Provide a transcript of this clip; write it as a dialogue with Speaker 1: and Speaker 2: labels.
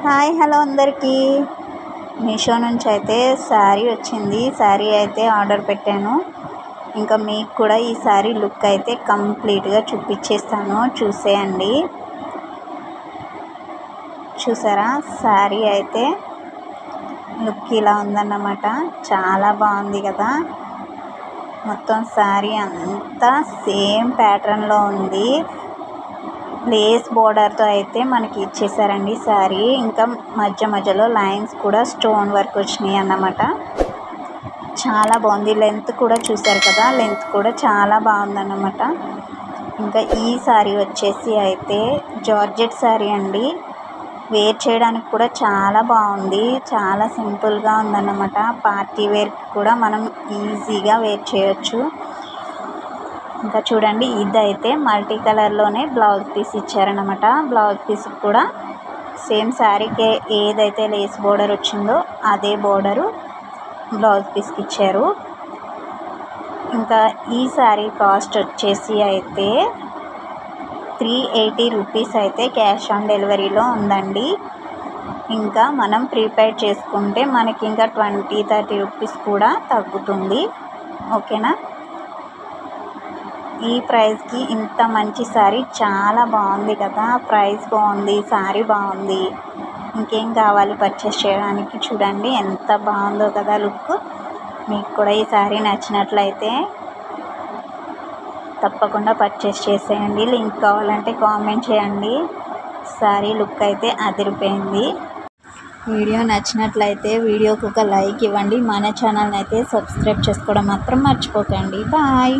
Speaker 1: Hi hello అందరికీ. మీషో నుంచి అయితే శారీ వచ్చింది. శారీ అయితే ఆర్డర్ పెట్టాను. ఇంకా మీకు కూడా ఈ శారీ లుక్ అయితే కంప్లీట్గా చూపించేస్తాను, చూసేయండి. చూసారా, శారీ అయితే లుక్ ఇలా ఉందన్నమాట. చాలా బాగుంది కదా. మొత్తం శారీ అంతా సేమ్ ప్యాటర్న్లో ఉంది. లేస్ బోర్డర్తో అయితే మనకి ఇచ్చేసారండి శారీ. ఇంకా మధ్య మధ్యలో లైన్స్ కూడా స్టోన్ వర్క్ వచ్చినాయి అన్నమాట. చాలా బాగుంది. లెంత్ కూడా చూసారు కదా, లెంత్ కూడా చాలా బాగుందన్నమాట. ఇంకా ఈ శారీ వచ్చేసి అయితే జార్జెట్ శారీ అండి. వేర్ చేయడానికి కూడా చాలా బాగుంది. చాలా సింపుల్గా ఉందన్నమాట. పార్టీ వేర్కి కూడా మనం ఈజీగా వేర్ చేయొచ్చు. ఇంకా చూడండి, ఇదైతే మల్టీ కలర్లోనే బ్లౌజ్ పీస్ ఇచ్చారనమాట. బ్లౌజ్ పీస్ కూడా సేమ్ శారీకి ఏదైతే లేస్ బోర్డర్ వచ్చిందో అదే బోర్డరు బ్లౌజ్ పీస్కి ఇచ్చారు. ఇంకా ఈ శారీ కాస్ట్ వచ్చేసి అయితే 380 రూపీస్ అయితే క్యాష్ ఆన్ డెలివరీలో ఉందండి. ఇంకా మనం ప్రీపెయిడ్ చేసుకుంటే మనకి ఇంకా 20-30 రూపీస్ కూడా తగ్గుతుంది. ఓకేనా. ఈ ప్రైస్కి ఇంత మంచి శారీ చాలా బాగుంది కదా. ప్రైస్ బాగుంది, శారీ బాగుంది, ఇంకేం కావాలి పర్చేస్ చేయడానికి. చూడండి ఎంత బాగుందో కదా లుక్. మీకు కూడా ఈ శారీ నచ్చినట్లయితే తప్పకుండా పర్చేస్ చేసేయండి. లింక్ కావాలంటే కామెంట్ చేయండి. శారీ లుక్ అయితే అదిరిపోయింది. వీడియో నచ్చినట్లయితే వీడియోకి ఒక లైక్ ఇవ్వండి. మన ఛానల్ని అయితే సబ్స్క్రైబ్ చేసుకోవడం మాత్రం మర్చిపోకండి. బాయ్.